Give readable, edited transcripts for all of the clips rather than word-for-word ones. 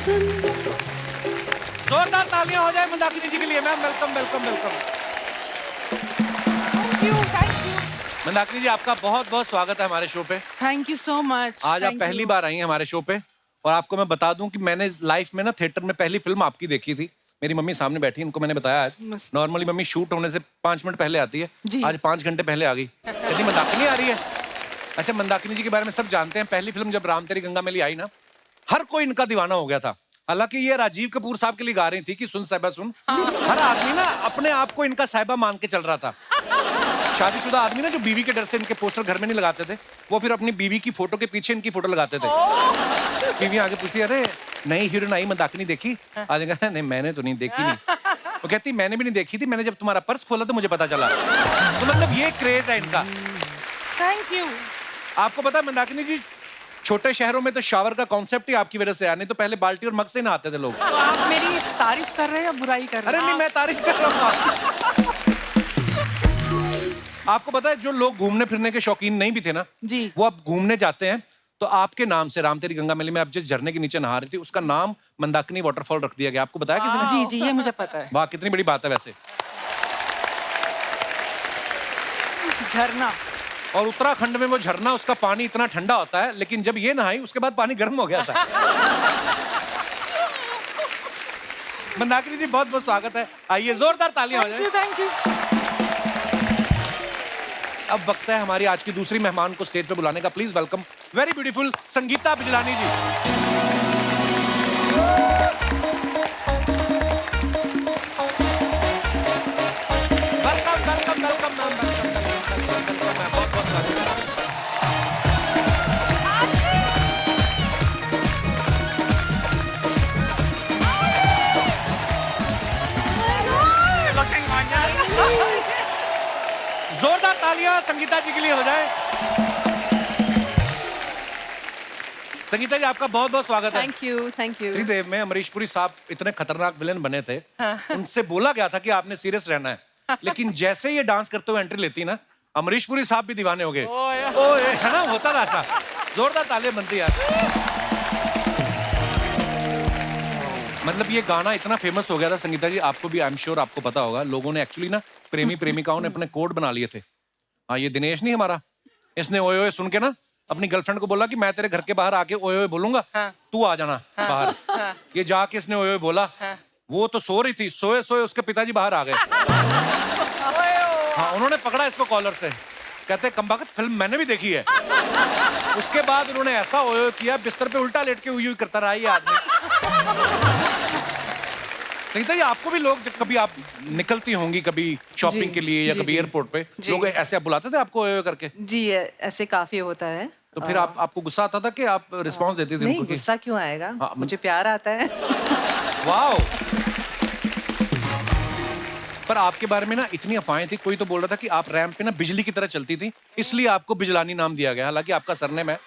सुन। जोरदार तालियां हो जाए मंदाकिनी जी के लिए ma'am. Welcome welcome welcome. Thank you. Mandakini ji आपका बहुत बहुत स्वागत है हमारे शो पे। Thank you so much. आज आप पहली बार आई हैं हमारे शो पे और आपको मैं बता दूं कि मैंने लाइफ में ना थिएटर में पहली फिल्म आपकी देखी थी। मेरी मम्मी सामने बैठी, इनको मैंने बताया आज। नॉर्मली मम्मी शूट होने से 5 मिनट पहले आती है, आज 5 घंटे पहले आ गई। कहती मंदाकिनी आ रही है। अच्छा, मंदाकिनी जी के बारे में सब जानते हैं। पहली फिल्म जब राम तेरी गंगा मैली आई ना, हर कोई इनका दीवाना हो गया था। हालांकि ये राजीव कपूर साहब के लिए गा रही थी कि सुन साहिबा सुन। हर आदमी ना अपने आप को इनका साहिबा मान के चल रहा था। शादीशुदा आदमी ना जो बीवी के डर से इनके पोस्टर घर में नहीं लगाते थे, वो फिर अपनी बीवी की फोटो के पीछे इनकी फोटो लगाते थे। बीवी आगे पूछती, अरे नई हीरोइन आई मंदाकिनी देखी? आज कहता नहीं मैंने तो नहीं देखी। नहीं, वो कहती मैंने भी नहीं देखी थी, मैंने जब तुम्हारा पर्स खोला तो मुझे पता चला। तो मतलब ये क्रेज है इनका। Thank you. आपको पता है मंदाकिनी जी, छोटे शहरों में तो शावर का कॉन्सेप्ट ही आपकी वजह से आया, नहीं तो पहले बाल्टी और मग से नहाते थे लोग। तो आप मेरी तारीफ कर रहे हैं या बुराई कर रहे हैं? अरे नहीं, मैं तारीफ कर रहा हूँ। आपको पता है जो लोग घूमने फिरने के शौकीन नहीं भी थे ना जी, वो अब घूमने जाते हैं तो आपके नाम से राम तेरी गंगा मैली में आप जिस झरने के नीचे नहा रही थी उसका नाम मंदाकिनी वाटरफॉल रख दिया गया। आपको बताया किसी ने? जी जी, ये मुझे पता है। वाह, कितनी बड़ी बात है वैसे। झरना। और उत्तराखंड में वो झरना, उसका पानी इतना ठंडा होता है, लेकिन जब ये नहाई उसके बाद पानी गर्म हो गया था। मंदाकिनी जी बहुत बहुत स्वागत है। आइए जोरदार तालियां हो जाए। Thank you. अब वक्त है हमारी आज की दूसरी मेहमान को स्टेज पे बुलाने का। Please welcome very beautiful Sangeeta Bijlani ji. Welcome welcome welcome ma'am, welcome ma'am, बहुत बहुत स्वागत है। जोरदार तालियां संगीता जी के लिए हो जाए। संगीता जी आपका बहुत बहुत स्वागत है। Thank you thank you. Tridev में अमरीश पुरी साहब इतने खतरनाक विलेन बने थे, उनसे बोला गया था कि आपने सीरियस रहना है, लेकिन जैसे ये डांस करते हुए एंट्री लेती ना, अमरीश पुरी साहब भी दीवाने हो गए। ओए है ना, होता था ऐसा। जोरदार तालियां बनती यार। मतलब ये गाना इतना फेमस हो गया था संगीता जी, आपको भी आई एम श्योर आपको पता होगा, लोगों ने एक्चुअली ना प्रेमी प्रेमिकाओं ने अपने कोड बना लिए थे। हाँ, ये दिनेश नहीं हमारा, इसने ओए ओए सुन के ना अपनी गर्लफ्रेंड को बोला कि मैं तेरे घर के बाहर आके ओए ओए बोलूंगा, तू आ जाना बाहर। ये जाके इसने ओए ओए बोला, वो तो सो रही थी, सोए सोए उसके पिताजी बाहर आ गए। हाँ, उन्होंने पकड़ा इसको कॉलर से, कहते कमबख्त फिल्म मैंने भी देखी है। उसके बाद उन्होंने ऐसा ओए ओए किया, बिस्तर पे उल्टा लेट के हुई करता रहा ये आदमी। संगीता जी आपको भी लोग, कभी आप निकलती होंगी कभी शॉपिंग के लिए या कभी एयरपोर्ट पे, लोग ऐसे आप बुलाते थे आपको ओए ओए करके? जी, ऐसे काफी होता है। तो फिर आपको गुस्सा आता था कि आप रिस्पांस देती थी नहीं, उनको? गुस्सा क्यों आएगा? हाँ, मुझे प्यार आता है। वाओ। पर आपके बारे में ना इतनी अफवाहें थी, कोई तो बोल रहा था कि आप रैंप पे ना बिजली की तरह चलती थी, इसलिए आपको बिजलानी नाम दिया गया। हालांकि आपका सरनेम है,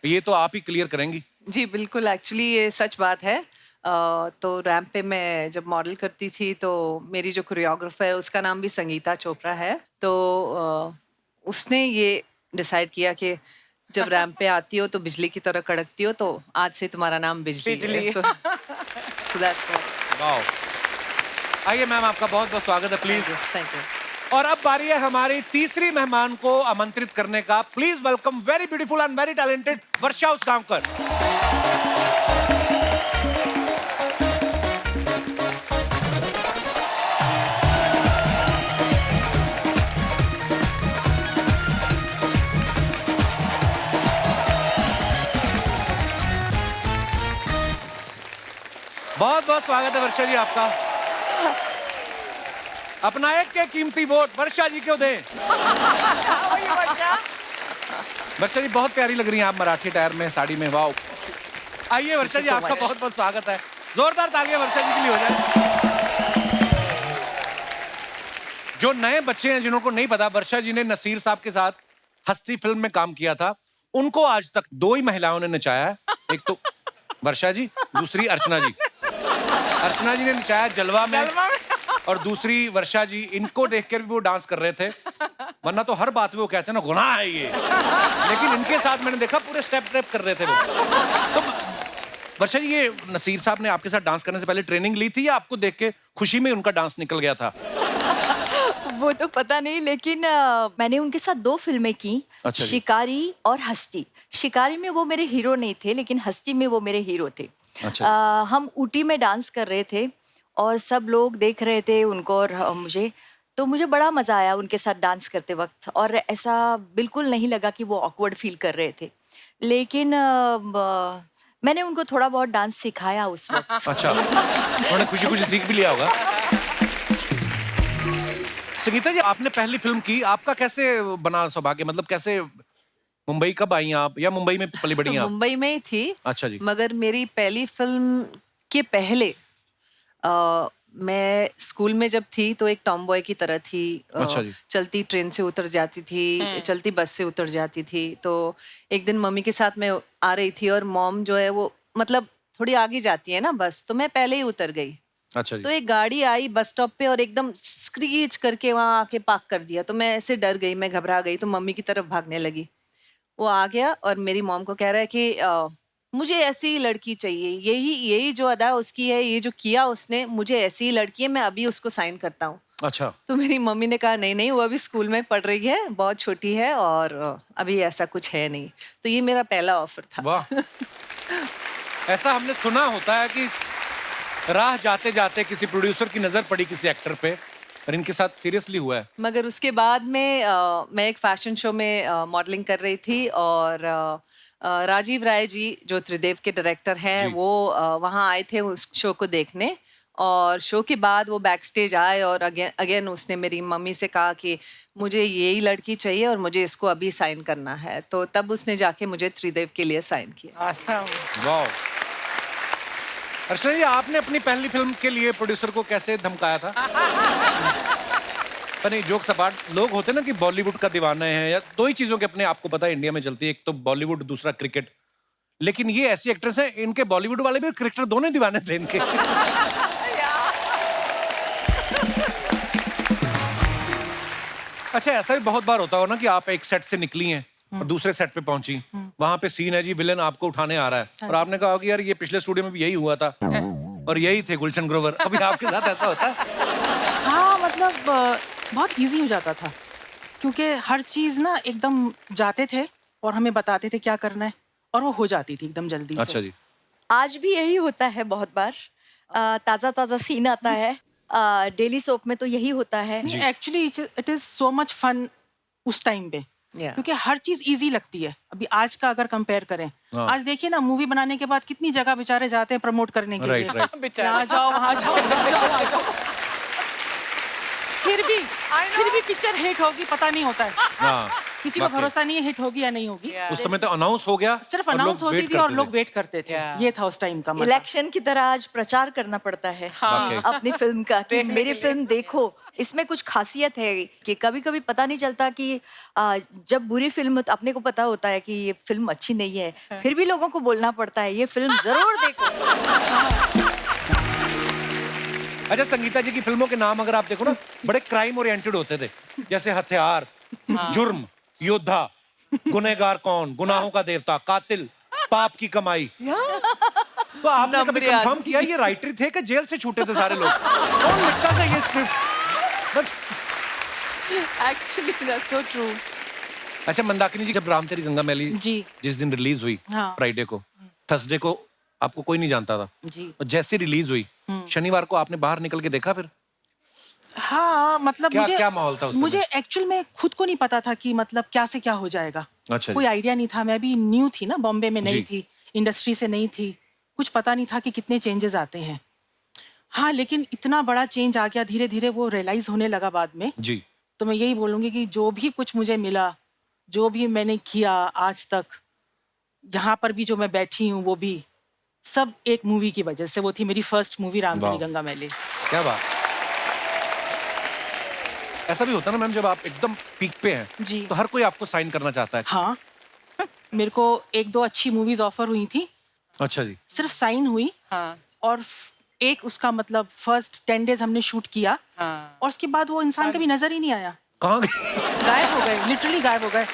ये तो आप ही क्लियर करेंगी। जी बिल्कुल, एक्चुअली ये सच बात है। तो रैंप पे मैं जब मॉडल करती थी तो मेरी जो कोरियोग्राफर है उसका नाम भी संगीता चोपड़ा है। तो उसने ये डिसाइड किया कि जब रैंप पे आती हो तो बिजली की तरह कड़कती हो, तो आज से तुम्हारा नाम बिजली है। So that's why. वाओ। आइए मैम, आपका बहुत बहुत स्वागत है। Please thank you. और अब बारी है हमारी तीसरी मेहमान को आमंत्रित करने का। Please welcome very beautiful and very talented Varsha Usgaonkar. बहुत बहुत स्वागत है वर्षा जी आपका। अपना एक के कीमती वोट वर्षा जी को दें। वर्षा जी बहुत प्यारी लग रही हैं आप मराठी टायर में, साड़ी में। वाओ। आइए वर्षा जी, आपका बहुत बहुत स्वागत है। जोरदार तालियां वर्षा जी के लिए हो जाए। जो नए बच्चे हैं जिन्हों को नहीं पता, वर्षा जी ने नसीर साहब के साथ हस्ती फिल्म में काम किया था। उनको आज तक 2 ही महिलाओं ने नचाया है, एक तो वर्षा जी, दूसरी अर्चना जी। अर्चना जी ने नचाया जलवा में और दूसरी वर्षा जी। इनको देखकर भी वो डांस कर रहे थे, वरना तो हर बात में वो कहते हैं ना गुनाह है ये, लेकिन इनके साथ मैंने देखा पूरे स्टेप ट्रेप कर रहे थे वो। तो वर्षा जी, ये नसीर साहब ने आपके साथ डांस करने से पहले ट्रेनिंग ली थी या आपको देख के खुशी में उनका डांस निकल गया था? वो तो पता नहीं, लेकिन मैंने उनके साथ 2 फिल्में की। अच्छा जी। शिकारी और हस्ती। शिकारी में वो मेरे हीरो नहीं थे, लेकिन हस्ती में वो मेरे हीरो थे। अच्छा। हम ऊटी में डांस कर रहे थे और सब लोग देख रहे थे उनको और मुझे, तो मुझे बड़ा मजा आया उनके साथ डांस करते वक्त, और ऐसा बिल्कुल नहीं लगा कि वो ऑकवर्ड फील कर रहे थे। लेकिन मैंने उनको थोड़ा बहुत डांस सिखाया उस वक्त। अच्छा, उन्होंने खुशी खुशी सीख भी लिया होगा। संगीता जी, आपने पहली फिल्म की, आपका कैसे बना सौभाग्य? मतलब कैसे, मुंबई कब आई आप, या मुंबई में पली बड़ी हैं आप? मुंबई में ही थी। अच्छा जी। मगर मेरी पहली फिल्म के पहले मैं स्कूल में जब थी तो एक टॉम बॉय की तरह थी। अच्छा जी। चलती ट्रेन से उतर जाती थी, चलती बस से उतर जाती थी। तो एक दिन मम्मी के साथ मैं आ रही थी और मॉम जो है वो मतलब थोड़ी आगे जाती है ना बस, तो मैं पहले ही उतर गई। अच्छा तो जी। एक गाड़ी आई बस स्टॉप पे और एकदम स्क्रीच करके वहां आके पार्क कर दिया। तो मैं ऐसे डर गई, मैं घबरा गई, तो मम्मी की तरफ भागने लगी। वो आ गया और मेरी मॉम को कह रहा है कि मुझे ऐसी लड़की चाहिए, यही जो अदा उसकी है, ये जो किया उसने, मुझे ऐसी ही लड़की है, मैं अभी उसको साइन करता हूँ। अच्छा। तो मेरी मम्मी ने कहा नहीं नहीं, वो अभी स्कूल में पढ़ रही है, बहुत छोटी है और अभी ऐसा कुछ है नहीं। तो ये मेरा पहला ऑफर था। वाह। ऐसा हमने सुना होता है कि राह जाते जाते किसी प्रोड्यूसर की नजर पड़ी किसी एक्टर पे, और इनके साथ सीरियसली हुआ है। मगर उसके बाद में मैं एक फैशन शो में मॉडलिंग कर रही थी और राजीव राय जी जो त्रिदेव के डायरेक्टर हैं जी। वो वहाँ आए थे उस शो को देखने। और शो के बाद वो बैक स्टेज आए और अगेन उसने मेरी मम्मी से कहा कि मुझे यही लड़की चाहिए और मुझे इसको अभी साइन करना है। तो तब उसने जाके मुझे त्रिदेव के लिए साइन किया। awesome. वाह। अर्चना जी, आपने अपनी पहली फिल्म के लिए प्रोड्यूसर को कैसे धमकाया था? नहीं, जोक सपाट, लोग होते हैं ना कि बॉलीवुड का दीवाना है, या 2 ही चीजों के अपने आपको पता है इंडिया में चलती है, एक तो बॉलीवुड, दूसरा क्रिकेट। लेकिन ये ऐसी एक्ट्रेस है, इनके बॉलीवुड वाले भी क्रिकेटर दोनों ही दीवाने थे इनके। अच्छा, ऐसा भी बहुत बार होता हो ना कि आप एक सेट से निकली हैं और दूसरे सेट पे पहुंची, वहां पे सीन है जी, विलन आपको उठाने आ रहा है और आपने कहा कि यार ये पिछले स्टूडियो में भी यही हुआ था और यही थे गुलशन ग्रोवर। अभी आपके साथ ऐसा होता है? हाँ, मतलब बहुत इजी हो जाता था, क्योंकि हर चीज ना एकदम जाते थे और हमें बताते थे क्या करना है, और वो हो जाती थी एकदम जल्दी अच्छा से। जी। आज भी यही होता है बहुत बार। ताज़ा ताज़ा सीन आता है। डेली सोप में तो यही होता है। Actually it is so much fun उस टाइम पे, क्योंकि हर चीज इजी लगती है। अभी आज का अगर कंपेयर करें, हाँ। आज देखिए ना, मूवी बनाने के बाद कितनी जगह बेचारे जाते हैं प्रमोट करने के राइट, लिए। राइट। यहाँ जाओ, वहाँ जाओ, वहाँ जाओ, वहाँ जाओ। फिर भी पिक्चर हिट होगी पता नहीं होता है। हाँ, किसी को वाकई। भरोसा नहीं है हिट होगी या नहीं होगी। उस समय तो अनाउंस हो गया, सिर्फ और लोग अनाउंस होती wait थी और करते लोग थे। वेट करते थे। ये था उस टाइम का मजा। इलेक्शन की तरह आज प्रचार करना पड़ता है वाकई। अपनी फिल्म का कि मेरी फिल्म देखो। इसमें कुछ खासियत है कि कभी कभी पता नहीं चलता कि जब बुरी फिल्म, तो अपने को पता होता है कि ये फिल्म अच्छी नहीं है, फिर भी लोगों को बोलना पड़ता है ये फिल्म जरूर देखो। अच्छा, संगीता जी की फिल्मों के नाम अगर आप देखो ना, बड़े क्राइम ओरिएंटेड होते थे, जैसे हथियार, जुर्म, योद्धा, गुनहगार कौन, गुनाहों का देवता, कातिल, पाप की कमाई। तो आपने कभी नंबर याद। कंफर्म किया ये राइटर थे कि जेल से छूटे थे सारे लोग? कौन लिखता था ये script? Actually that's so true. अच्छा, मंदाकिनी जी, जब राम तेरी गंगा मैली जी। जिस दिन रिलीज हुई, हाँ। फ्राइडे को, थर्सडे को आपको कोई नहीं जानता था, जी। और जैसे रिलीज हुई शनिवार को आपने बाहर निकल के देखा फिर? हाँ, मतलब क्या माहौल था उस समय? मुझे एक्चुअल में खुद को नहीं पता था कि मतलब क्या से क्या हो जाएगा। अच्छा जी। कोई आइडिया नहीं था। मैं भी न्यू थी ना, बॉम्बे में नहीं जी। थी, इंडस्ट्री से नहीं थी, कुछ पता नहीं था कि कितने चेंजेस आते हैं। हाँ, लेकिन इतना बड़ा चेंज आ गया, धीरे धीरे वो रियलाइज होने लगा बाद में। जी। तो मैं यही बोलूंगी कि जो भी कुछ मुझे मिला, जो भी मैंने किया आज तक, यहाँ पर भी जो मैं बैठी हूँ, वो भी सब एक मूवी की वजह से। वो थी मेरी फर्स्ट मूवी, राम तेरी वाह। गंगा मैली। क्या बात। ऐसा भी होता है ना मैम, जब आप एकदम पीक पे हैं जी। तो हर कोई आपको साइन करना चाहता है। हाँ, मेरे को 1-2 अच्छी मूवीज ऑफर हुई थी, अच्छा जी। सिर्फ साइन हुई। और एक उसका मतलब फर्स्ट 10 डेज हमने शूट किया, और उसके बाद वो इंसान कभी नजर ही नहीं आया। कहाँ गए? गायब हो गए, लिटरली गायब हो गए।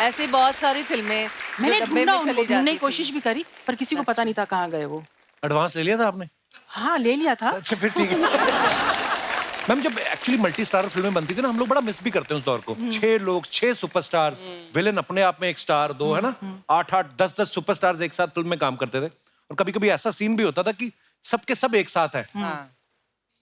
ऐसी बहुत सारी फिल्में मैंने डब्बे ढूंढा में उनको, चली ढूंढने जाती की कोशिश भी करी पर किसी को पता नहीं था कहाँ गए वो। एडवांस ले लिया था आपने? हाँ ले लिया था। अच्छा फिर ठीक है। मैम जब एक्चुअली मल्टी स्टार फिल्में बनती थी ना, हम लोग बड़ा मिस भी करते हैं उस दौर को। 6 लोग, 6 सुपरस्टार, विलेन अपने आप में एक स्टार, 2 है ना, 8-8, 10-10 सुपरस्टार्स एक साथ फिल्म में काम करते थे। और कभी कभी ऐसा सीन भी होता था कि सबके सब एक साथ है।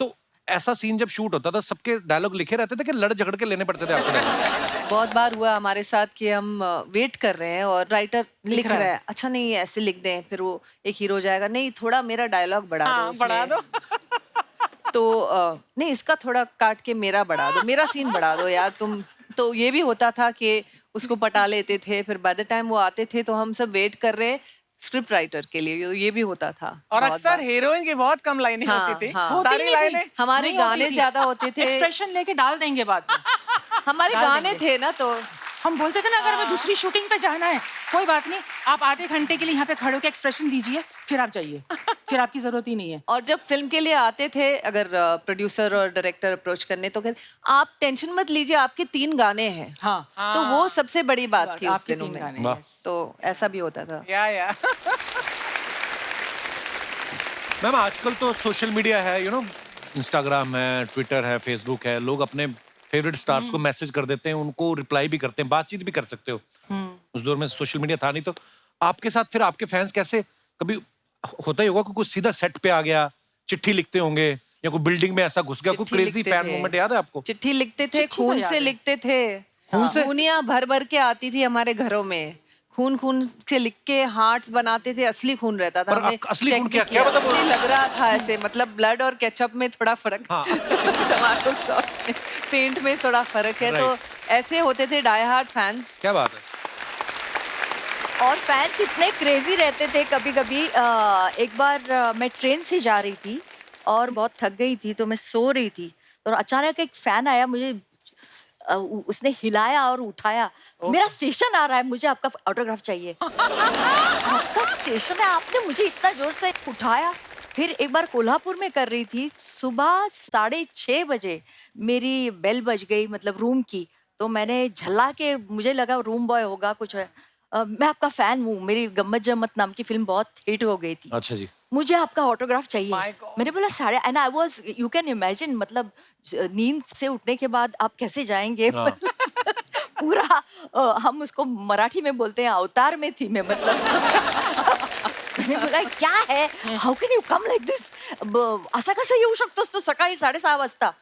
तो ऐसा सीन जब शूट होता था, सबके डायलॉग लिखे रहते थे कि लड़ झगड़ के लेने पड़ते थे आपको? बहुत बार हुआ हमारे साथ कि हम वेट कर रहे हैं और राइटर लिख रहा है, अच्छा नहीं ऐसे लिख दें, फिर वो एक हीरो जाएगा, नहीं थोड़ा मेरा डायलॉग बढ़ा दो इसमें। बढ़ा दो। तो नहीं इसका थोड़ा काट के मेरा बढ़ा दो, मेरा सीन बढ़ा दो यार तुम। तो ये भी होता था कि उसको पटा लेते थे, फिर बाय द टाइम वो आते थे तो हम सब वेट कर रहे हैं स्क्रिप्ट राइटर के लिए, ये भी होता था। और बहुत अक्सर बार। हीरोइन की बहुत कम लाइनें हाँ, होती थी। हाँ। होती सारी नहीं थी। लाइनें हमारे नहीं होती गाने थी। ज्यादा होते थे, एक्सप्रेशन लेके डाल देंगे बाद में। हमारे डाल गाने देंगे। थे ना, तो हम बोलते थे ना अगर हमें दूसरी शूटिंग पे जाना है कोई बात नहीं, आप आधे घंटे के लिए यहाँ पे खड़े होकर एक्सप्रेशन दीजिए, फिर आप जाइए, फिर आपकी जरूरत ही नहीं है। और जब फिल्म के लिए आते थे अगर प्रोड्यूसर और डायरेक्टर अप्रोच करने, तो कहते आप टेंशन मत लीजिए, आपके 3 गाने हैं। हाँ तो वो सबसे बड़ी बात थी उस आपके दिनों 3 में। गाने वाह। हैं। तो ऐसा भी होता था। या मैम आजकल तो सोशल मीडिया है, इंस्टाग्राम है, ट्विटर है, फेसबुक है, लोग अपने फेवरेट स्टार्स को मैसेज कर देते हैं, उनको रिप्लाई भी करते हैं, बातचीत भी कर सकते हो। उस दौर में सोशल मीडिया था नहीं, तो आपके साथ फिर आपके फैंस कैसे, कभी होता ही होगा कि कुछ सीधा सेट पे आ गया, चिट्ठी लिखते होंगे या कोई बिल्डिंग में ऐसा घुस गया, कोई चिट्ठी क्रेजी लिखते फैन थे। मोमेंट याद है आपको? चिट्ठी लिखते थे, चिट्ठी तो खून याद से है। लिखते थे। खून से? खूनियां भर भर के आती थी हमारे घरों में, खून खून से लिख के हार्ट्स बनाते थे, असली खून रहता था। पर हमने असली check खून भी क्या किया। मतलब वो? मुझे लग रहा था ऐसे, मतलब ब्लड और केचप में थोड़ा फर्क, हाँ। टमाटो सॉस में, पेंट में थोड़ा फर्क है। तो ऐसे होते थे डाई हार्ड फैंस। क्या बात है। और फैंस इतने क्रेजी रहते थे। कभी कभी एक बार मैं ट्रेन से जा रही थी और बहुत थक गई थी, तो मैं सो रही थी, और अचानक एक फैन आया, मुझे उसने हिलाया और उठाया, मेरा स्टेशन आ रहा है, मुझे आपका ऑटोग्राफ चाहिए। आपका स्टेशन है, आपने मुझे इतना जोर से उठाया। फिर एक बार कोल्हापुर में कर रही थी, सुबह 6:30 बजे मेरी बेल बज गई, मतलब रूम की। तो मैंने झल्ला के, मुझे लगा रूम बॉय होगा कुछ है, मैं आपका फैन हूँ, मेरी गम्मत जम्मत नाम की फिल्म बहुत हिट हो गई थी, अच्छा जी। मुझे आपका ऑटोग्राफ चाहिए। My God. मैंने बोला साढ़े, and I was, you can imagine, मतलब नींद से उठने के बाद आप कैसे जाएंगे। हाँ। मतलब पूरा हम उसको मराठी में बोलते हैं, अवतार में थी मैं, मतलब मैंने बोला क्या है, how can you come like this, असा कसा येऊ शकतोस तू सकाळी 6:30 वाजता।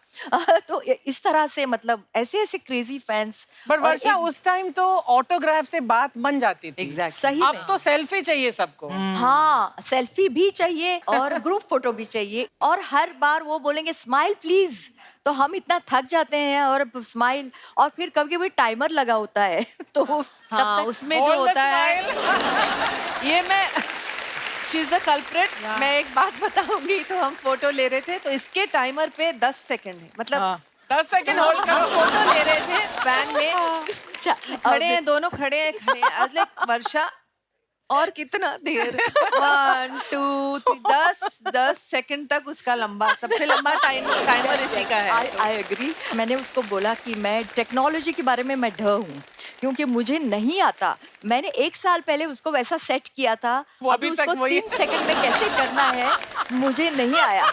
तो इस तरह से, मतलब ऐसे ऐसे क्रेजी फैंस। बट वर्षा उस टाइम तो ऑटोग्राफ से बात बन जाती थी। Exactly. सही अब में। तो सेल्फी चाहिए सबको। हाँ, सेल्फी भी चाहिए और ग्रुप फोटो भी चाहिए, और हर बार वो बोलेंगे स्माइल प्लीज, तो हम इतना थक जाते हैं, और स्माइल, और फिर कभी कभी टाइमर लगा होता है तो तब हाँ, तक उसमें जो Hold the होता है, smile. ये मैं शी इज अ कल्प्रिट। मैं एक बात बताऊंगी, तो हम फोटो ले रहे थे, तो इसके टाइमर पे 10 सेकंड है, मतलब हाँ। 10 सेकंड होल्ड हम करो। फोटो ले रहे थे वैन में, अच्छा, खड़े हैं दोनों, खड़े हैं आज लाइक वर्षा, और कितना देर, 1 2 3 10 सेकंड तक उसका लंबा, सबसे लंबा टाइमर इसी का है। तो आई एग्री। मैंने उसको बोला कि मैं टेक्नोलॉजी के बारे में मैं ढ हूँ, क्योंकि मुझे नहीं आता। मैंने 1 साल पहले उसको वैसा सेट किया था, वो अभी तक उसको वही 3 सेकंड में कैसे करना है मुझे नहीं आया।